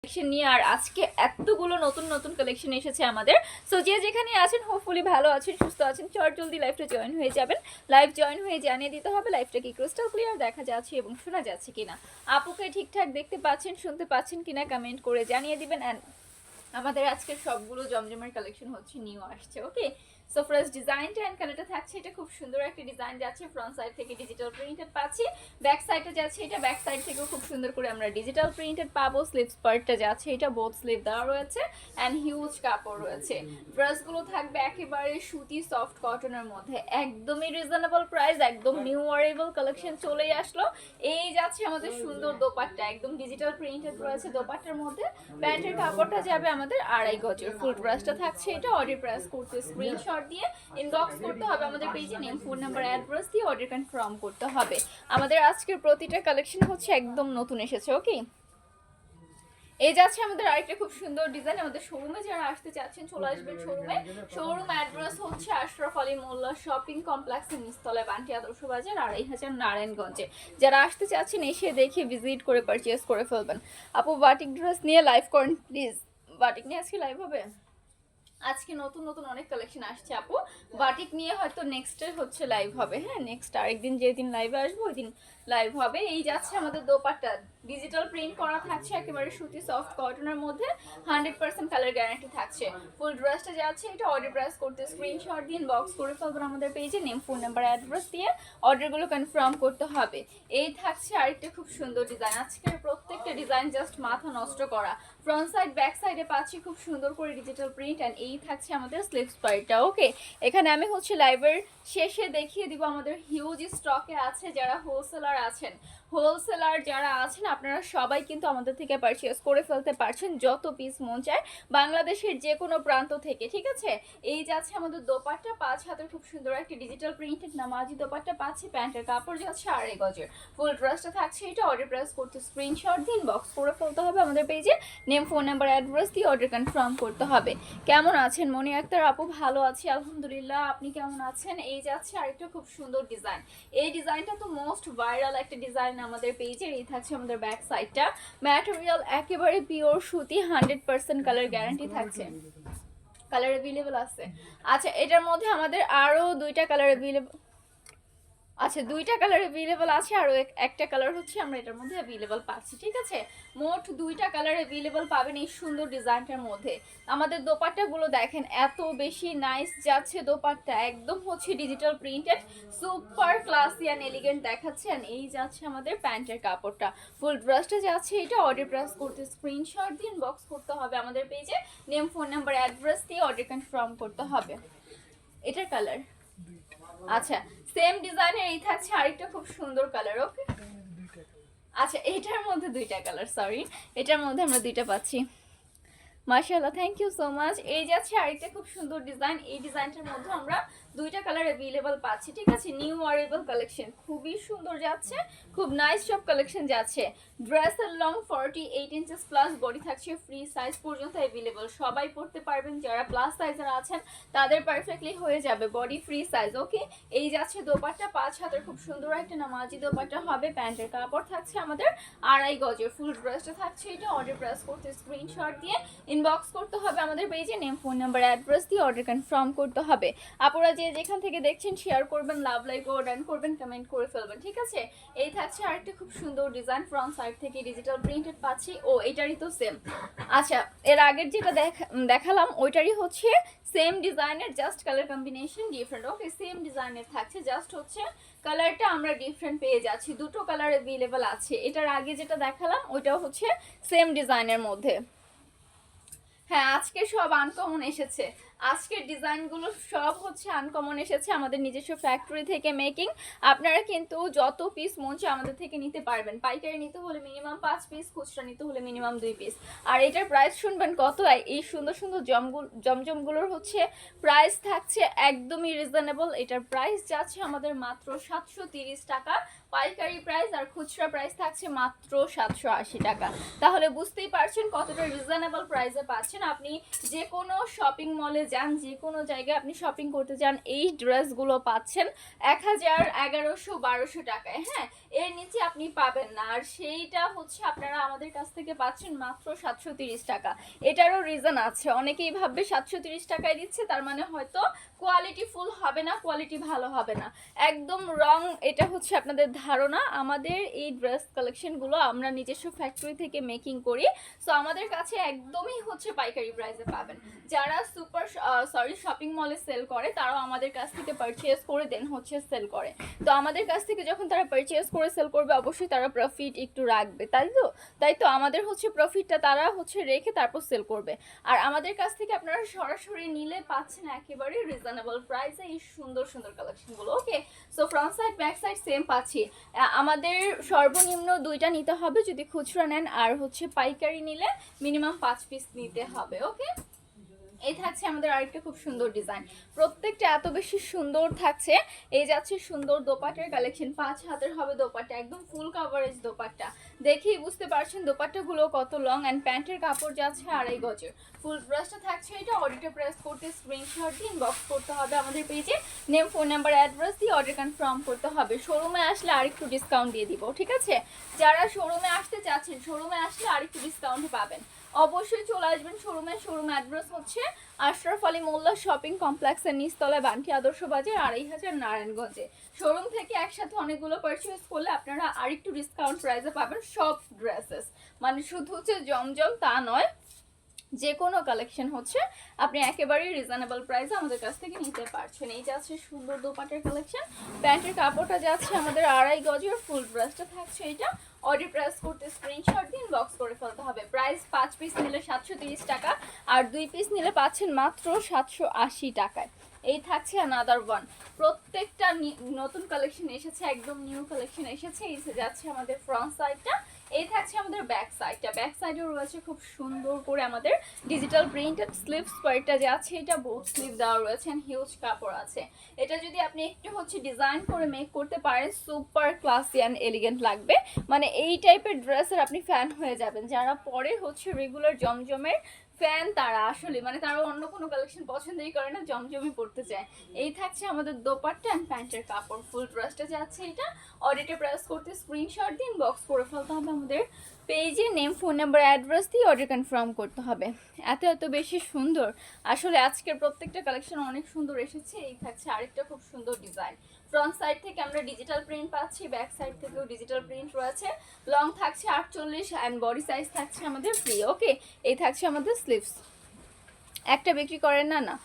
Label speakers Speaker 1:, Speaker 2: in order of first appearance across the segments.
Speaker 1: Collection নিয়ে আর আজকে এতগুলো নতুন নতুন কালেকশন এসেছে আমাদের। সো যে যেখানে আছেন হোপফুলি ভালো আছেন, সুস্থ আছেন, চট জলদি লাইভটা জয়েন হয়ে যাবেন। লাইভ জয়েন হয়ে জানিয়ে দিতে হবে লাইভটা কি ক্রিস্টাল ক্লিয়ার দেখা যাচ্ছে এবং শোনা যাচ্ছে কিনা, আপুকে ঠিকঠাক দেখতে পাচ্ছেন শুনতে পাচ্ছেন কিনা কমেন্ট করে জানিয়ে দিবেন। অ্যান্ড আমাদের আজকের সবগুলো জমজমের কালেকশন হচ্ছে নিউ আসছে। ওকে, সো ফার্স্ট ডিজাইনটা অ্যান্ড কালারটা থাকছে, এটা খুব সুন্দর একটা ডিজাইন যাচ্ছে। ফ্রন্ট সাইড থেকে ডিজিটাল প্রিন্টেড পাচ্ছি, ব্যাক সাইডটা যাচ্ছে এটা ব্যাক সাইড থেকেও খুব সুন্দর করে আমরা ডিজিটাল প্রিন্টেড পাবো। স্লিভস পার্টটা যাচ্ছে এটা বোথ স্লিভ দেওয়া রয়েছে অ্যান্ড হিউজ কাপড় রয়েছে। ড্রেসগুলো থাকবে একেবারে সুতি সফট কটনের মধ্যে, একদমই রিজনেবল প্রাইস, একদম নিউ ওয়ারেবল কালেকশন চলেই আসলো। এই যাচ্ছে আমাদের সুন্দর দোপাট্টা, একদম ডিজিটাল প্রিন্টেড রয়েছে দোপাট্টার মধ্যে। প্যান্টের কাপড়টা যাবে আমাদের 2.5 গজের। ফুল ড্রেসটা থাকছে এটা। অর্ডার প্রেস করতে স্ক্রিনশট দিয়ে ইনবক্স করতে হবে আমাদের পেজে, নেম ফোন নাম্বার অ্যাড্রেস দিয়ে অর্ডার কনফার্ম করতে হবে। আমাদের আজকের প্রতিটা কালেকশন হচ্ছে একদম নতুন এসেছে। ওকে, এই যাচ্ছে আমাদের আরেকটা খুব সুন্দর ডিজাইন। আমাদের শোরুমে যারা আসতে চাচ্ছেন চলে আসবেন শোরুমে। শোরুম অ্যাড্রেস হচ্ছে আশরাফ আলী মোল্লা শপিং কমপ্লেক্সের নিচতলায়, বান্টি আদর্শ বাজার, 2.5 নারায়ণগঞ্জে। যারা আসতে চাচ্ছেন এসে দেখে ভিজিট করে পারচেজ করে ফেলবেন। আপু বাটিক ড্রেস নিয়ে লাইভ করেন প্লিজ। বাটিক নিয়ে আজকে লাইভ হবে, আজকে নতুন নতুন অনেক কালেকশন আসছে আপু। বাটিক নিয়ে হয়তো নেক্সটে হচ্ছে লাইভ হবে। হ্যাঁ, নেক্সট আরেকদিন যেদিন লাইভে আসবো ওই দিন লাইভ হবে। এই যাচ্ছে আমাদের দোপাট্টা, ডিজিটাল প্রিন্ট করা থাকছে একেবারে সুতি সফট কটনের মধ্যে, 100% কালার গ্যারান্টি থাকছে। ফুল ড্রেসটা যাচ্ছে এটা। অর্ডার প্রেস করতে স্ক্রিনশট দিয়ে বক্স করে ফেলবেন আমাদের পেজে, নেম ফোন নাম্বার অ্যাড্রেস দিয়ে অর্ডারগুলো কনফার্ম করতে হবে। এই থাকছে আরেকটা খুব সুন্দর ডিজাইন। আজকের প্রত্যেকটা ডিজাইন জাস্ট মাথা নষ্ট করা। ফ্রন্ট সাইড ব্যাক সাইডে পাচ্ছি খুব সুন্দর করে ডিজিটাল প্রিন্ট অ্যান্ড এই থাকছে আমাদের স্লিভস পার্টটা। ওকে, এখানে আমি হচ্ছে লাইভের শেষে দেখিয়ে দিব আমাদের হিউজ স্টকে আছে। যারা হোলসেলার আছেন, হোলসেলার যারা আছেন আপনারা সবাই কিন্তু আমাদের থেকে পারচেস করে ফেলতে পারছেন যত পিস মন চায়, বাংলাদেশের যে কোনো প্রান্ত থেকে। ঠিক আছে, এই যাচ্ছে আমাদের দোপাট্টা, 5 হাতের খুব সুন্দর একটা ডিজিটাল প্রিন্টেড নামাজি দোপাট্টা পাচ্ছি। প্যান্টের কাপড় যাচ্ছে 2.5 গজের। ফুল ড্রেসটা থাকছে এটা। অর্ডার প্রেস করতে স্ক্রিনশট দিন বক্স করে ফেলতে হবে আমাদের পেজে, নেম ফোন নাম্বার অ্যাড্রেস দিয়ে অর্ডার কনফার্ম করতে হবে। কেমন আছেন মনি আক্তার আপু? ভালো আছি আলহামদুলিল্লাহ, আপনি কেমন আছেন? এই যাচ্ছে আরেকটা খুব সুন্দর ডিজাইন। এই ডিজাইনটা তো মোস্ট ভাইরাল একটা ডিজাইন আমাদের পেজে। এই থাকছে আমাদের ব্যাক সাইডটা, ম্যাটেরিয়াল একেবারে পিওর সুতি, 100% কালার গ্যারান্টি থাকছে। কালার অ্যাভেলেবল আছে। আচ্ছা, এটার মধ্যে আমাদের আরো দুইটা কালার অ্যাভেলেবল, আচ্ছা দুইটা কালার অ্যাভেলেবল আছে, আরও একটা কালার হচ্ছে আমরা এটার মধ্যে অ্যাভেলেবল পাচ্ছি। ঠিক আছে, মোট দুইটা কালার অ্যাভেলেবল পাবেন এই সুন্দর ডিজাইনটার মধ্যে। আমাদের দোপাট্টাগুলো দেখেন এত বেশি নাইস যাচ্ছে দোপাট্টা, একদম হচ্ছে digital printed, super classy and elegant দেখাচ্ছেন। এই যাচ্ছে আমাদের প্যান্টের কাপড়টা। ফুল ড্রেসটা যাচ্ছে এটা। অর্ডার প্রেস করতে স্ক্রিনশট দিয়ে ইনবক্স করতে হবে আমাদের পেজে, নেম ফোন নাম্বার অ্যাড্রেস দিয়ে অর্ডার কনফার্ম করতে হবে। এটার কালার আচ্ছা সেম ডিজাইনের এই থাকছে আরেকটা খুব সুন্দর কালার। ওকে, আচ্ছা এটার মধ্যে দুইটা কালার, সরি এটার মধ্যে আমরা দুইটা পাচ্ছি। মাশাআল্লাহ, থ্যাংক ইউ সো মাচ। এই যাচ্ছে আরেকটা খুব সুন্দর ডিজাইন। এই ডিজাইনটার মধ্যে আমরা দুইটা কালার অ্যাভেলেবল পাচ্ছি। ঠিক আছে, নিউ ওয়ারেবল কালেকশন, খুবই সুন্দর যাচ্ছে, খুব নাইস সব কালেকশন যাচ্ছে। ড্রেসের লং 48 ইঞ্চেস প্লাস, বডি থাকছে ফ্রি সাইজ পর্যন্ত অ্যাভেলেবল। সবাই পড়তে পারবেন, যারা প্লাস সাইজের আছেন তাদের পারফেক্টলি হয়ে যাবে, বডি ফ্রি সাইজ। ওকে, এই যাচ্ছে দোপাট্টা, 5 হাতের খুব সুন্দর একটা নামাজি দোপাট্টা হবে। প্যান্টের কাপড় থাকছে আমাদের 2.5 গজের। ফুল ড্রেসটা থাকছে এটা। অর্ডার প্রেস করতে স্ক্রিনশট দিয়ে ইনবক্স করতে হবে আমাদের পেজে, নেম ফোন নাম্বার অ্যাড্রেস দিয়ে অর্ডার কনফার্ম করতে হবে। আপনারা যে যেখান থেকে দেখছেন শেয়ার করবেন, লাভ লাইক ও ডান করবেন, কমেন্ট করে ফেলবেন। ঠিক আছে, এই থাকছে আরেকটা খুব সুন্দর ডিজাইন। ফ্রন্ট সাইড থেকে ডিজিটাল প্রিন্টেড পাচ্ছি। ও এটারই তো সেম। আচ্ছা, এর আগের যেটা দেখালাম ওইটারই হচ্ছে সেম ডিজাইনের, জাস্ট কালার কম্বিনেশন ডিফারেন্ট। ওকে, সেম ডিজাইনের থাকছে, জাস্ট হচ্ছে কালারটা আমরা ডিফারেন্ট পেয়ে যাচ্ছি। দুটো কালার অ্যাভেলেবল আছে। এটার আগে যেটা দেখালাম ওইটাও হচ্ছে সেম ডিজাইনের মধ্যে। হ্যাঁ, আজকে সব আনকমন এসেছে, আজকের ডিজাইনগুলো সব হচ্ছে আনকমন এসেছে আমাদের নিজস্ব ফ্যাক্টরি থেকে মেকিং। আপনারা কিন্তু যত পিস মন চায় আমাদের থেকে নিতে পারবেন। পাইকারি নিতে হলে মিনিমাম 5 পিস, খুচরা নিতে হলে মিনিমাম 2 পিস। আর এটার প্রাইস শুনবেন কত? এই সুন্দর সুন্দর জমজমগুলোর হচ্ছে প্রাইস থাকছে একদমই রিজনেবল। এটার প্রাইস যাচ্ছে আমাদের মাত্র 730 টাকা পাইকারি প্রাইস, আর খুচরা প্রাইস থাকছে মাত্র 780 টাকা। তাহলে বুঝতেই পারছেন কতটা রিজনেবল প্রাইসে পাচ্ছেন। আপনি যে কোনো শপিং মলে যান, যে কোনো জায়গায় আপনি শপিং করতে যান, এই ড্রেসগুলো পাচ্ছেন 1000, 1100, 1200 টাকায়। হ্যাঁ, এর নিচে আপনি পাবেন না। আর সেইটা হচ্ছে আপনারা আমাদের কাছ থেকে পাচ্ছেন মাত্র 730 টাকা। এটারও রিজন আছে, অনেকেই ভাববে 730 টাকায় দিচ্ছে তার মানে হয়তো কোয়ালিটি ফুল হবে না, কোয়ালিটি ভালো হবে না। একদম রং, এটা হচ্ছে আপনাদের ধারণা। আমাদের এই ড্রেস কালেকশনগুলো আমরা নিজস্ব ফ্যাক্টরি থেকে মেকিং করি, সো আমাদের কাছে একদমই হচ্ছে পাইকারি প্রাইসে পাবেন। যারা শপিং মলে সেল করে তারাও আমাদের কাছ থেকে পারচেজ করে দেন হচ্ছে সেল করে। তো আমাদের কাছ থেকে যখন তারা পারচেজ করে সেল করবে অবশ্যই তারা প্রফিট একটু রাখবে, তাই তো আমাদের হচ্ছে প্রফিটটা তারা হচ্ছে রেখে তারপর সেল করবে। আর আমাদের কাছ থেকে আপনারা সরাসরি নিলে পাচ্ছেন একেবারে রিজনেবল প্রাইসে এই সুন্দর সুন্দর কালেকশনগুলো। Okay, so front side back side same পাচ্ছি। আমাদের সর্বনিম্ন 2টা নিতে হবে যদি খুচরা নেন, আর হচ্ছে পাইকারি নিলে মিনিমাম 5 পিস নিতে হবে। ওকে, এই থাকছে আমাদের আরেকটা খুব সুন্দর ডিজাইন, প্রত্যেকটা এত বেশি সুন্দর থাকছে। এই যাচ্ছে সুন্দর দোপাট্টার কালেকশন, 5 হাতের হবে দোপাট্টা, একদম ফুল কভারেজ দোপাট্টা। দেখেই বুঝতে পারছেন দোপাট্টাগুলো কত লং, অ্যান্ড প্যান্টের কাপড় যাচ্ছে 2.5 গজের। ফুল ব্রাশটা থাকছে এটা। অর্ডারটা প্রেস করতে স্ক্রিনশট দিয়ে ইনবক্স করতে হবে আমাদের পেজে, নেম ফোন নাম্বার অ্যাড্রেস দিয়ে অর্ডার কনফার্ম করতে হবে। শোরুমে আসলে আরেকটু ডিসকাউন্ট দিয়ে দিব, ঠিক আছে? যারা শোরুমে আসতে চাচ্ছেন, শোরুমে আসলে আরেকটু ডিসকাউন্ট পাবেন, অবশ্যই চলে আসবেন শোরুমে। শোরুম অ্যাড্রেস হচ্ছে আশরাফ আলী মোল্লা শপিং কমপ্লেক্সের নিচতলায়, বান্টি আদর্শ বাজার, 2500 নারায়ণগঞ্জে। শোরুম থেকে একসাথে অনেকগুলো পারচেজ করলে আপনারা আরেকটু ডিসকাউন্ট প্রাইসে পাবেন সব ড্রেসেস, মানে শুধু হচ্ছে জমজম তা নয়, যে কোনো কালেকশন হচ্ছে আপনি একেবারেই রিজনেবল প্রাইসে আমাদের কাছ থেকে নিতে পারছেন। এই যাচ্ছে সুন্দর দোপাট্টার কালেকশন, প্যান্টের কাপড়টা যাচ্ছে আমাদের 2.5 গজের, ফুল ব্রাশটা থাকছে এটা। অর্ডার প্রেস করতে স্ক্রিনশট দিন, বক্স করে ফেলতে হবে। প্রাইস 5 পিস নিলে 730 টাকা, আর 2 পিস নিলে পাচ্ছেন মাত্র 780 টাকায়। এই থাকছে আনাদার ওয়ান, প্রত্যেকটা নতুন কালেকশন এসেছে, একদম নিউ কালেকশন এসেছে। এই যাচ্ছে আমাদের ফ্রন্ট সাইডটা, এই থাকছে আমাদের ব্যাক সাইডটা। ব্যাক সাইডেও রয়েছে খুব সুন্দর করে আমাদের ডিজিটাল প্রিন্টেড স্লিভস, কয়েকটা যে আছে এটা বোথ স্লিভ দেওয়া রয়েছে, হিউজ কাপড় আছে। এটা যদি আপনি একটু হচ্ছে ডিজাইন করে মেক করতে পারেন সুপার ক্লাসি অ্যান্ড এলিগেন্ট লাগবে, মানে এই টাইপের ড্রেসের আপনি ফ্যান হয়ে যাবেন। যারা পরে হচ্ছে রেগুলার জমজমের ফ্যান তারা আসলে মানে তারা অন্য কোনো কালেকশন পছন্দই করে না, জমজমই পড়তে চায়। এই থাকছে আমাদের দোপাট্টা অ্যান্ড প্যান্টের কাপড়, ফুল ড্রেসটা যাচ্ছে এটা। অর্ডারটা প্রেস করতে স্ক্রিনশট দিন, বক্স করে ফেলতে হবে আমাদের পেজে, নেম ফোন নাম্বার অ্যাড্রেস দিয়ে অর্ডার কনফার্ম করতে হবে। এত বেশি সুন্দর, আসলে আজকের প্রত্যেকটা কালেকশন অনেক সুন্দর এসেছে। এই থাকছে আরেকটা খুব সুন্দর ডিজাইন, ফ্রন্ট সাইড থেকে আমরা ডিজিটাল প্রিন্ট পাচ্ছি, ব্যাক সাইড থেকেও ডিজিটাল প্রিন্ট রয়েছে। লং থাকছে 48 অ্যান্ড বডি সাইজ থাকছে আমাদের ফ্রি। ওকে, এই থাকছে আমাদের স্লিভস। একটা বিক্রি করেন না, না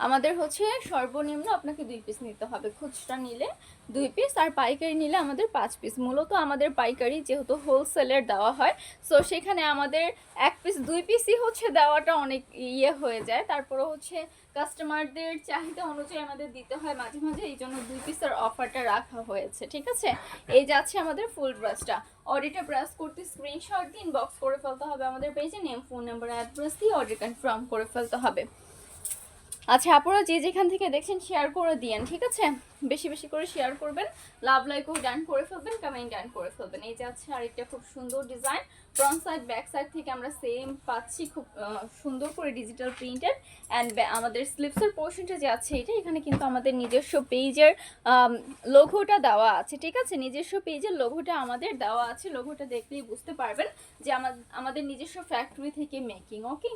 Speaker 1: আমাদের হচ্ছে সর্বনিম্ন আপনাকে 2 পিস নিতে হবে, খুচরা নিলে 2 পিস, আর পাইকারি নিলে আমাদের 5 পিস। মূলত আমাদের পাইকারি যেহেতু হোলসেলের দেওয়া হয়, সো সেখানে আমাদের 1 পিস 2 পিসই হচ্ছে দেওয়াটা অনেক ইয়ে হয়ে যায়। তারপরে হচ্ছে কাস্টমারদের চাহিদা অনুযায়ী আমাদের দিতে হয় মাঝে মাঝে, এই জন্য 2 পিসের অফারটা রাখা হয়েছে, ঠিক আছে? এই যাচ্ছে আমাদের ফুল ড্রেসটা। অর্ডারটা প্রেস করতে স্ক্রিনশট দিন, বক্স করে ফেলতে হবে আমাদের পেজে, নেম ফোন নাম্বার অ্যাড্রেস দিয়ে অর্ডার কনফার্ম করে ফেলতে হবে। আচ্ছা আপনারা যে যেখান থেকে দেখছেন শেয়ার করে দিয়েন, ঠিক আছে? বেশি বেশি করে শেয়ার করবেন, লাভ লাইকও ডান করে ফেলবেন, কমেন্ট ডান করে ফেলবেন। এই যাচ্ছে আরেকটা খুব সুন্দর design, front side back side থেকে আমরা সেম পাচ্ছি, খুব সুন্দর করে ডিজিটাল প্রিন্টেড। অ্যান্ড আমাদের স্লিভসের পোর্শনটা যে আছে এটা, এখানে কিন্তু আমাদের নিজস্ব পেজের লোগোটা দেওয়া আছে, ঠিক আছে? নিজস্ব পেজের লোগোটা আমাদের দেওয়া আছে, লোগোটা দেখলেই বুঝতে পারবেন যে আমাদের নিজস্ব ফ্যাক্টরি থেকে মেকিং। ওকে,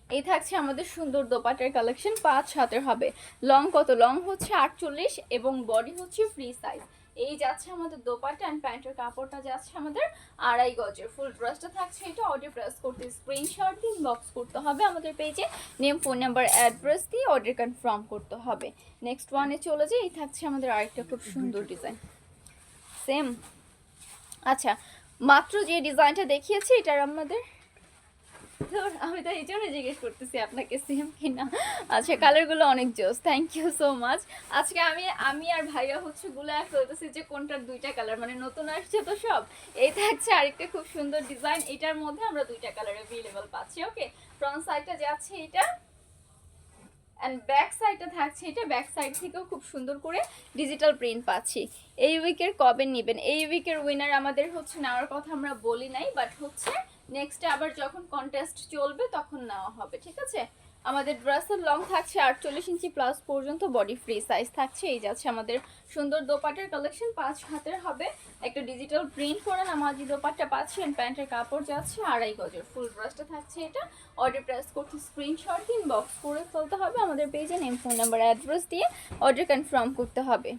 Speaker 1: এই থাকছে আমাদের সুন্দর দোপাট্টার কালেকশন, 5 হাতের হবে। লং কত? লং হচ্ছে 48 এবং বডি হচ্ছে ফ্রি সাইজ। এই যাচ্ছে আমাদের দোপাট্টা অ্যান্ড প্যান্টের কাপড়টা যাচ্ছে আমাদের 2.5 গজের। ফুল ড্রেসটা থাকছে এটা। অর্ডার প্রেস করতে স্ক্রিনশট দিন, বক্স করতে হবে আমাদের পেজে, নেম ফোন নাম্বার অ্যাড্রেস দিয়ে অর্ডার কনফার্ম করতে হবে। নেক্সট ওয়ানে চলে যাই। এই থাকছে আমাদের আরেকটা খুব সুন্দর ডিজাইন, সেম। আচ্ছা, মাত্র যে ডিজাইনটা দেখিয়েছি এটার আমাদের, আমি তো এই জন্য জিজ্ঞেস করতেছি আপনাকে সেম কিনা। আচ্ছা, কালারগুলো অনেক জোস, থ্যাংক ইউ সো মাচ। আজকে আমি আর ভাইয়া হচ্ছে গুলায় ফেলতেছি যে কোনটার 2টা কালার, মানে নতুন আসছে তো সব। এই থাকছে আরেকটা খুব সুন্দর ডিজাইন, এটার মধ্যে আমরা 2টা কালার অ্যাভেলেবল পাচ্ছি। ওকে, ফ্রন্ট সাইডটা যাচ্ছে এটা অ্যান্ড ব্যাক সাইডটা থাকছে এটা। ব্যাক সাইড থেকেও খুব সুন্দর করে ডিজিটাল প্রিন্ট পাচ্ছি। এই উইকের কবে নেবেন? এই উইকের উইনার আমাদের হচ্ছে নেওয়ার কথা আমরা বলি নাই, বাট হচ্ছে নেক্সটে আবার যখন কন্টেস্ট চলবে তখন নেওয়া হবে, ঠিক আছে? আমাদের ড্রেসের লং থাকছে 48 ইঞ্চি প্লাস পর্যন্ত, বডি ফ্রি সাইজ থাকছে। এই যাচ্ছে আমাদের সুন্দর দোপাট্টার কালেকশন, 5 হাতের হবে, একটা ডিজিটাল প্রিন্ট করা নামাজি দোপাট্টা পাচ্ছেন। প্যান্টের কাপড় যাচ্ছে 2.5 গজের, ফুল ড্রেসটা থাকছে এটা। অর্ডার প্রেস করতে স্ক্রিনশট দিন, বক্স করে ফেলতে হবে আমাদের পেজে, নেম ফোন নাম্বার অ্যাড্রেস দিয়ে অর্ডার কনফার্ম করতে হবে।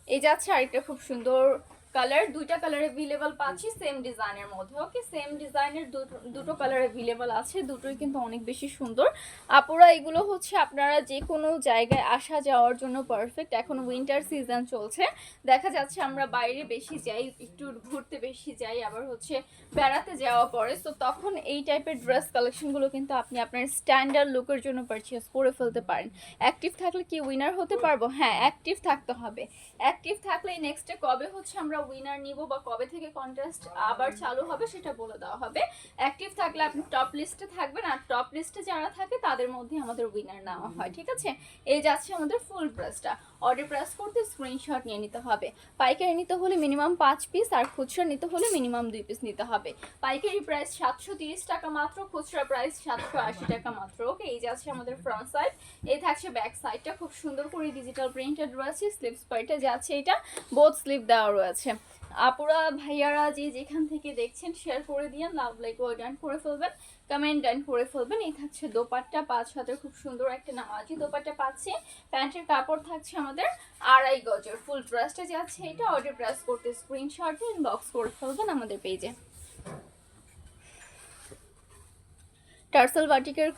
Speaker 1: এই যাচ্ছে আরেকটা খুব সুন্দর কালার, দুইটা কালার अवेलेबल পাচ্ছি সেম ডিজাইনের মধ্যে। ওকে, সেম ডিজাইনের দুটো কালার अवेलेबल আছে, দুটোই কিন্তু অনেক বেশি সুন্দর। আপুরা এগুলো হচ্ছে আপনারা যে কোনো জায়গায় আসা যাওয়ার জন্য পারফেক্ট। এখন উইন্টার সিজন চলছে, দেখা যাচ্ছে আমরা বাইরে বেশি যাই, একটু ঘুরতে বেশি যাই, আবার হচ্ছে বেড়াতে যাওয়া পরে, তো তখন এই টাইপের ড্রেস কালেকশনগুলো কিন্তু আপনি আপনার স্ট্যান্ডার্ড লুকের জন্য পারচেস করে ফেলতে পারেন। অ্যাক্টিভ থাকলে কি উইনার হতে পারবো? হ্যাঁ, অ্যাক্টিভ থাকতে হবে। অ্যাক্টিভ থাকলে নেক্সটে কবে হচ্ছে আমরা উইনার নিব বা কবে থেকে কন্টেস্ট আবার চালু হবে সেটা বলে দেওয়া হবে। অ্যাক্টিভ থাকলে আপনি টপ লিস্টে থাকবেন, আর টপ লিস্টে যারা থাকে তাদের মধ্যে আমাদের উইনার নেওয়া হয়, ঠিক আছে? এই যাচ্ছে আমাদের ফুল ড্রেসটা। অর্ডার প্রেস করতে স্ক্রিনশট নিয়ে নিতে হবে। পাইকারি নিতে হলে মিনিমাম 5 পিস, আর খুচরা নিতে হলে মিনিমাম 2 পিস নিতে হবে। পাইকারি প্রাইস 730 টাকা মাত্র, খুচরা প্রাইস 780 টাকা মাত্র। ওকে, এই যাচ্ছে আমাদের ফ্রন্ট সাইড, এই থাকছে ব্যাক সাইডটা, খুব সুন্দর করে ডিজিটাল প্রিন্টেড রয়েছে। স্লিভস পার্টে যাচ্ছে এটা, বোথ স্লিভ দেওয়া রয়েছে। আপুরা ভাইয়ারা যে যেখান থেকে দেখছেন শেয়ার করে দিয়েন, লাভ লাইক ও ডান করে ফেলবেন, কমেন্ট ডান করে ফেলবেন। এই থাকছে দোপাট্টা, 5 হাতের খুব সুন্দর একটা নামাজি দোপাট্টা পাচ্ছে। প্যান্টের কাপড় থাকছে আমাদের 2.5 গজের, ফুল ড্রেসটা যাচ্ছে এটা। অর্ডার প্রেস করতে স্ক্রিনশট দিয়ে ইনবক্স করে ফেলবেন আমাদের পেজে। টার্সেল বাটিকের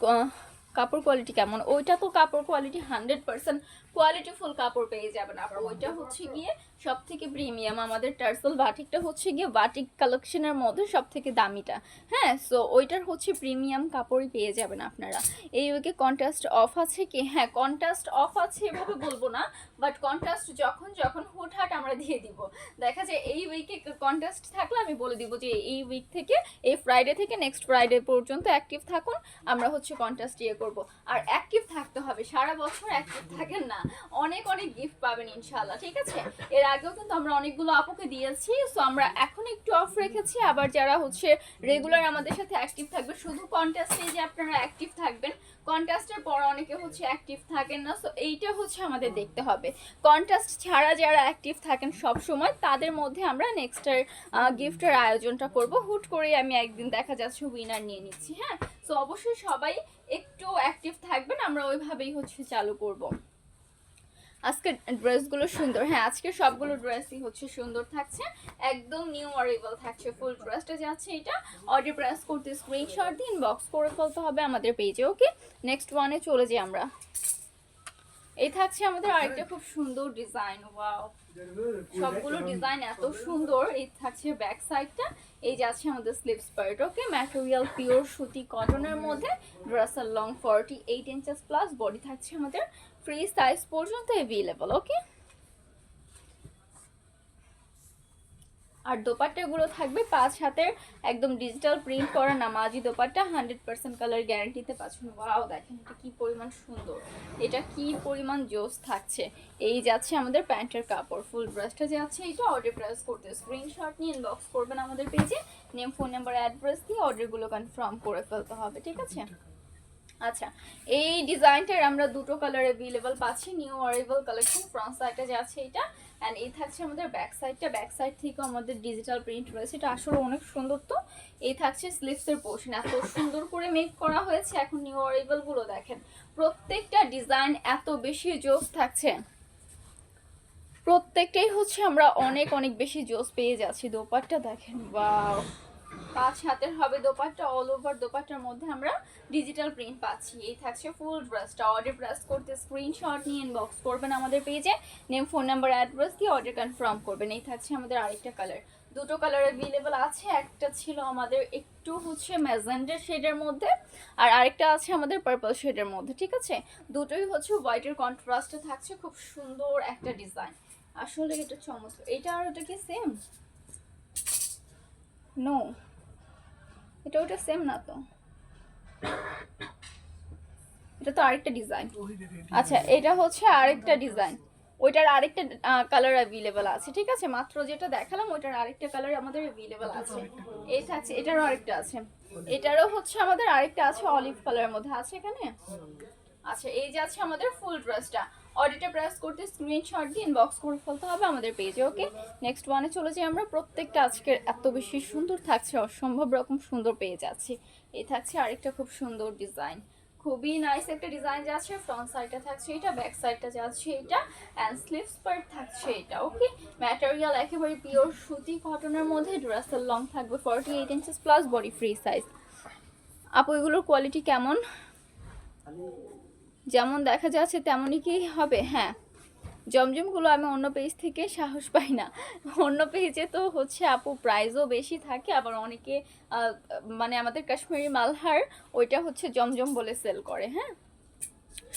Speaker 1: কাপড় কোয়ালিটি কেমন? ওইটা তো কাপড় কোয়ালিটি 100% কোয়ালিটিফুল কাপড় পেয়ে যাবেন। আবার ওইটা হচ্ছে গিয়ে সব থেকে প্রিমিয়াম, আমাদের টার্সেল বাটিকটা হচ্ছে গিয়ে বাটিক কালেকশনের মধ্যে সব থেকে দামিটা। হ্যাঁ, সো ওইটার হচ্ছে প্রিমিয়াম কাপড়ই পেয়ে যাবেন আপনারা। এই উইকে কন্ট্রাস্ট অফ আছে কি? হ্যাঁ, কন্ট্রাস্ট অফ আছে এভাবে বলবো না, বাট কন্ট্রাস্ট যখন যখন হুটহাট আমরা দিয়ে দিব। দেখা যায় এই উইকে কন্ট্রাস্ট থাকলে আমি বলে দিব যে এই উইক থেকে, এই ফ্রাইডে থেকে নেক্সট ফ্রাইডে পর্যন্ত অ্যাক্টিভ থাকুন, আমরা হচ্ছে কন্ট্রাস্ট ইয়ে করবো। আর অ্যাক্টিভ থাকতে হবে, সারা বছর অ্যাক্টিভ থাকেন না, অনেক অনেক গিফট পাবেন ইনশাআল্লাহ, ঠিক আছে? এর আগেও কিন্তু আমরা অনেকগুলো আপুকে দিয়েছি, সো আমরা এখন একটু অফ রেখেছি। আবার যারা হচ্ছে রেগুলার আমাদের সাথে অ্যাক্টিভ থাকবে, শুধু কন্টেস্টে যে আপনারা অ্যাক্টিভ থাকবেন, কন্টেস্টের পর অনেকে হচ্ছে অ্যাক্টিভ থাকেন না, সো এইটা হচ্ছে আমাদের দেখতে হবে। কন্টেস্ট ছাড়া যারা অ্যাক্টিভ থাকেন সব সময়, তাদের মধ্যে আমরা নেক্সটের গিফটের আয়োজনটা করব। হুট করে আমি একদিন দেখা যাচ্ছে উইনার নিয়ে নিচ্ছি। হ্যাঁ, সো অবশ্যই সবাই একটু অ্যাক্টিভ থাকবেন, আমরা ওইভাবেই হচ্ছে চালু করব। আজকে ড্রেসগুলো সুন্দর, হ্যাঁ আজকে সবগুলো ড্রেসই হচ্ছে সুন্দর থাকছে, একদম নিউ অ্যারাইভাল থাকছে। ফুল ড্রেসটা যাচ্ছে এটা। অর্ডার প্রেস করতে স্ক্রিনশট দিন, বক্স করে ফেলতে হবে আমাদের পেজে। ওকে, নেক্সট ওয়ানে চলে যাই আমরা। এই থাকছে আমাদের আরেকটা খুব সুন্দর ডিজাইন। ওয়াও, সবগুলো ডিজাইন এত সুন্দর। এই থাকছে ব্যাক সাইডটা, এই যাচ্ছে আমাদের স্লিভস পার্ট। ওকে, ম্যাটেরিয়াল পিওর সুতি কটনের মধ্যে, ড্রেসের লং 48 ইঞ্চেস প্লাস, বডি থাকছে আমাদের ফ্রি সাইজ পর্যন্ত অ্যাভেলেবল। ওকে, আর দোপাট্টাগুলো থাকবে 5 হাতের, একদম ডিজিটাল প্রিন্ট করা নামাজি দোপাট্টা, 100% কালার গ্যারান্টিতে পাচ্ছেন। ওয়াও, দেখেন এটা কি পরিমাণ সুন্দর, এটা কি পরিমাণ জোস থাকছে। এই যাচ্ছে আমাদের প্যান্টের কাপড়, ফুল ড্রেসটা যাচ্ছে এটা। অর্ডার প্রেস করতে স্ক্রিনশট নিয়ে ইনবক্স করবেন আমাদের পেজে, নেম ফোন নাম্বার অ্যাড্রেস দিয়ে অর্ডারগুলো কনফার্ম করে ফেলতে হবে, ঠিক আছে? আচ্ছা, এই ডিজাইনটার আমরা দুটো কালার অ্যাভেলেবল পাচ্ছি, নিউ অ্যারাইভাল কালেকশন। ফ্রন্ট সাইডটা যাচ্ছে এটা, অ্যান্ড এই থাকছে আমাদের ব্যাক সাইডটা। ব্যাক সাইড থেকেও আমাদের ডিজিটাল প্রিন্ট রয়েছে, এটা আসলে অনেক সুন্দর। তো এই থাকছে স্লিভসের পোর্শন, এত সুন্দর করে মেক করা হয়েছে। এখন নিউ অ্যারাইভালগুলো দেখেন, প্রত্যেকটা ডিজাইন এত বেশি জোস থাকছে, প্রত্যেকটাই হচ্ছে আমরা অনেক অনেক বেশি জোস পেয়ে যাচ্ছি। দোপাট্টা দেখেন, ওয়াও, 5 হাতের হবে দোপাট্টা, অল ওভার দোপাট্টার মধ্যে আমরা ডিজিটাল প্রিন্ট পাচ্ছি। এই থাকছে ফুল ড্রেসটা। অর্ডার প্রেস করতে স্ক্রিনশট নিয়ে ইনবক্স করবেন আমাদের পেজে, নেম ফোন নাম্বার অ্যাড্রেস দিয়ে অর্ডার কনফার্ম করবেন। এই থাকছে আমাদের আরেকটা কালার, দুটো কালার অ্যাভেলেবল আছে। একটা ছিল আমাদের একটু হচ্ছে ম্যাজেন্ডার শেডের মধ্যে, আর আরেকটা আছে আমাদের পার্পল শেডের মধ্যে, ঠিক আছে? দুটোই হচ্ছে হোয়াইটের কন্ট্রাস্টে থাকছে, খুব সুন্দর একটা ডিজাইন। আসলে এটা চমৎকার। এটা আর ওটা কি সেম? নো, এটা ওটা সেম না তো, এটা তো আরেকটা ডিজাইন। আচ্ছা, এটা হচ্ছে আরেকটা ডিজাইন, ওইটার আরেকটা কালার অ্যাভেলেবল আছে, ঠিক আছে? মাত্র যেটা দেখালাম ওইটার আরেকটা কালার আমাদের অ্যাভেলেবল আছে। এই থাকছে, এটারও আরেকটা আছে। এটারও হচ্ছে আমাদের আরেকটা আছে অলিভ কালারের মধ্যে আছে এখানে। আচ্ছা এই যে আছে আমাদের ফুল ড্রেসটা। অর্ডারটা প্রেস করতে স্ক্রিনশট দিয়ে ইনবক্স করে ফেলতে হবে আমাদের পেজে। ওকে, নেক্সট ওয়ানে চলে যাই আমরা। প্রত্যেকটা আজকের এত বেশি সুন্দর থাকছে, অসম্ভব রকম সুন্দর পেয়ে যাচ্ছি। এই থাকছে আরেকটা খুব সুন্দর ডিজাইন, খুবই নাইস একটা ডিজাইন যাচ্ছে। ফ্রন্ট সাইডটা থাকছে এটা, ব্যাক সাইডটা যাচ্ছে এটা, অ্যান্ড স্লিভস পার্ট থাকছে এটা। ওকে, ম্যাটেরিয়াল একেবারে পিওর সুতি কটনের মধ্যে। ড্রেসের লং থাকবে 48 inches plus, body free size. আপু এগুলোর কোয়ালিটি কেমন? যেমন দেখা যাচ্ছে তেমনই কি হবে? হ্যাঁ, জমজমগুলো আমি অন্য পেজ থেকে সাহস পাই না। অন্য পেজে তো হচ্ছে আপু প্রাইসও বেশি থাকে, আবার অনেকে মানে আমাদের কাশ্মীরি মালহার ওইটা হচ্ছে জমজম বলে সেল করে। হ্যাঁ,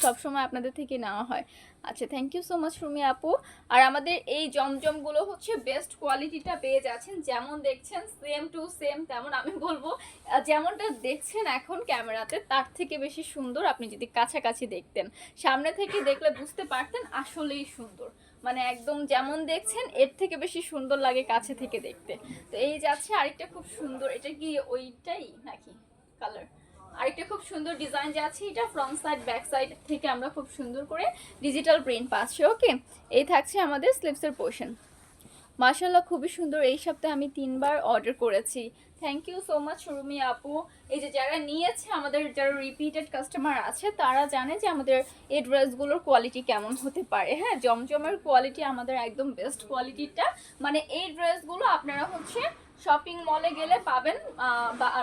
Speaker 1: সব সময় আপনাদের থেকে নেওয়া হয়। আচ্ছা, thank you so much Rumi apu. আর আমাদের এই জমজমগুলো হচ্ছে বেস্ট কোয়ালিটিটা পেয়ে যাচ্ছেন, যেমন দেখছেন সেম টু সেম তেমন। আমি বলবো যেমনটা দেখছেন এখন ক্যামেরাতে তার থেকে বেশি সুন্দর আপনি যদি কাছাকাছি দেখতেন, সামনে থেকে দেখলে বুঝতে পারতেন আসলেই সুন্দর। মানে একদম যেমন দেখছেন এর থেকে বেশি সুন্দর লাগে কাছে থেকে দেখতে। তো এই যাচ্ছে আরেকটা খুব সুন্দর, এটা কি ওইটাই নাকি কালার? আরেকটা খুব সুন্দর ডিজাইন যাচ্ছে, এটা ফ্রন্ট সাইড ব্যাক সাইড থেকে আমরা খুব সুন্দর করে ডিজিটাল প্রিন্ট পাচ্ছি। ওকে, এই থাকছে আমাদের স্লিভসের পোর্শন। মাশাআল্লাহ খুবই সুন্দর। এই সপ্তাহে আমি 3বার অর্ডার করেছি। Thank you so much Rumi apu. এই যে যারা নিয়েছে, আমাদের যারা রিপিটেড কাস্টমার আছে তারা জানে যে আমাদের এই ড্রেসগুলোর কোয়ালিটি কেমন হতে পারে। হ্যাঁ, জমজমের কোয়ালিটি আমাদের একদম বেস্ট কোয়ালিটিটা। মানে এই ড্রেসগুলো আপনারা হচ্ছে শপিং মলে গেলে পাবেন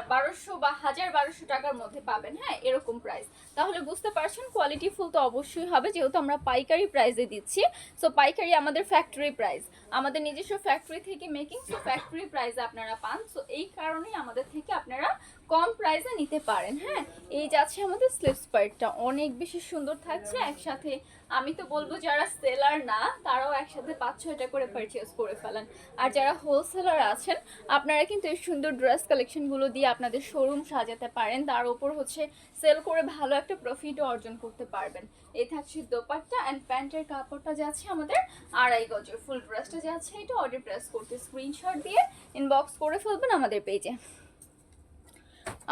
Speaker 1: 1200 বা 1200 টাকার মধ্যে পাবেন। হ্যাঁ, এরকম প্রাইস। তাহলে বুঝতে পারছেন কোয়ালিটি ফুল তো অবশ্যই হবে, যেহেতু আমরা পাইকারি প্রাইসে দিচ্ছি। সো পাইকারি আমাদের ফ্যাক্টরি প্রাইস, আমাদের নিজস্ব ফ্যাক্টরি থেকে মেকিং, সো ফ্যাক্টরি প্রাইসে আপনারা পান। সো এই কারণেই আমাদের থেকে আপনারা কম প্রাইসে নিতে পারেন। হ্যাঁ, এই যাচ্ছে আমাদের স্লিভস পার্টটা, অনেক বেশি সুন্দর থাকছে। একসাথে আমি তো বলবো যারা সেলার না তারাও একসাথে 5-6টা করে পারচেজ করে ফেলেন। আর যারা হোলসেলার আছেন আপনারা কিন্তু এই সুন্দর ড্রেস কালেকশনগুলো দিয়ে আপনাদের শোরুম সাজাতে পারেন, তার উপর হচ্ছে সেল করে ভালো একটা প্রফিটও অর্জন করতে পারবেন। এই থাকছে দোপাট্টা অ্যান্ড প্যান্টের কাপড়টা যাচ্ছে আমাদের 2.5 গজের। ফুল ড্রেসটা যাচ্ছে এটা। অর্ডার প্রেস করতে স্ক্রিনশট দিয়ে ইনবক্স করে ফেলবেন আমাদের পেজে।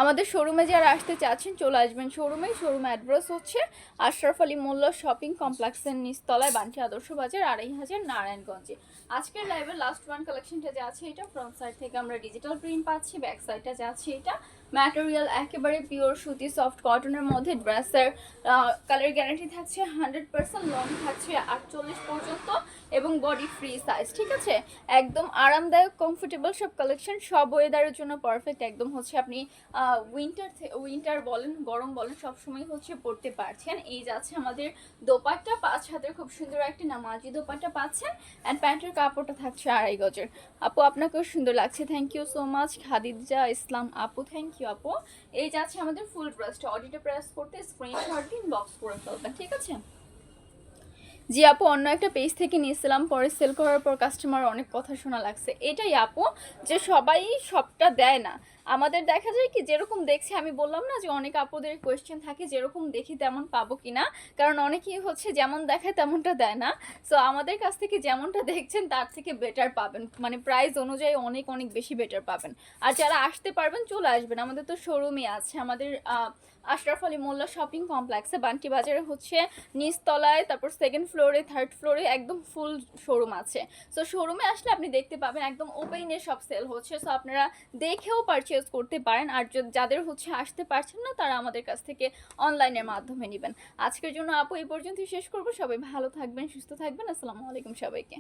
Speaker 1: আমাদের শোরুমে যারা আসতে চাচ্ছেন চলে আসবেন শোরুমে। শোরুম অ্যাড্রেস হচ্ছে আশরাফ আলী মোল্লা শপিং কমপ্লেক্সের নিচতলায়, বান্টি আদর্শ বাজার, 2500 নারায়ণগঞ্জে। আজকের লাইভের লাস্ট ওয়ান কালেকশনটা যাচ্ছে এটা। ফ্রন্ট সাইড থেকে আমরা ডিজিটাল প্রিন্ট পাচ্ছি, ব্যাক সাইডটা যাচ্ছে এটা। ম্যাটেরিয়াল একেবারে পিওর সুতি সফট কটনের মধ্যে। ড্রেসের কালার গ্যারান্টি থাকছে 100%, লং থাকছে 48 পর্যন্ত এবং বডি ফ্রি সাইজ। ঠিক আছে, একদম আরামদায়ক কমফোর্টেবল সব কালেকশন, সব ওয়েদারের জন্য পারফেক্ট। একদম হচ্ছে আপনি উইন্টার বলেন গরম বলেন সবসময় হচ্ছে পরতে পারছেন। এই যাচ্ছে আমাদের দোপাট্টা, 5 হাতের খুব সুন্দর একটা নামাজি দোপাট্টা পাচ্ছেন। অ্যান্ড প্যান্টের কাপড়টা থাকছে 2.5 গজের। আপু আপনাকেও সুন্দর লাগছে, thank you so much. Khadija Islam আপু, থ্যাংক ইউ আপু। এই যাচ্ছে আমাদের ফুল ড্রেসটা। অডিটা প্রেস করতে স্ক্রিনশট দিন, বক্স করে ফেলবেন। ঠিক আছে জি আপু, অন্য একটা পেজ থেকে নিয়েছিলাম, পরে সেল করার পর কাস্টমার অনেক কথা শোনা লাগছে। এটাই আপু, যে সবাই সবটা দেয় না। আমাদের দেখা যায় কি যেরকম দেখছি, আমি বললাম না যে অনেক আপুদের কোয়েশ্চেন থাকে যেরকম দেখি তেমন পাবো কিনা, কারণ অনেকেই হচ্ছে যেমন দেখায় তেমনটা দেয় না। সো আমাদের কাছ থেকে যেমনটা দেখছেন তার থেকে বেটার পাবেন, মানে প্রাইস অনুযায়ী অনেক অনেক বেশি বেটার পাবেন। আর যারা আসতে পারবেন চলে আসবেন, আমাদের তো শোরুমই আছে। আমাদের আশরাফ আলী মোল্লা শপিং কমপ্লেক্সে বান্টি বাজারে হচ্ছে নিচতলায়, তারপর সেকেন্ড ফ্লোরে, থার্ড ফ্লোরে একদম ফুল শোরুম আছে। সো শোরুমে আসলে আপনি দেখতে পাবেন একদম ওপেনে সব সেল হচ্ছে। সো আপনারা দেখেও পারচেজ করতে পারেন। আর যাদের হচ্ছে আসতে পারছেন না তারা আমাদের কাছ থেকে অনলাইনের মাধ্যমে নেবেন। আজকের জন্য আপু এই পর্যন্ত শেষ করবো। সবাই ভালো থাকবেন, সুস্থ থাকবেন। আসসালামু আলাইকুম সবাইকে।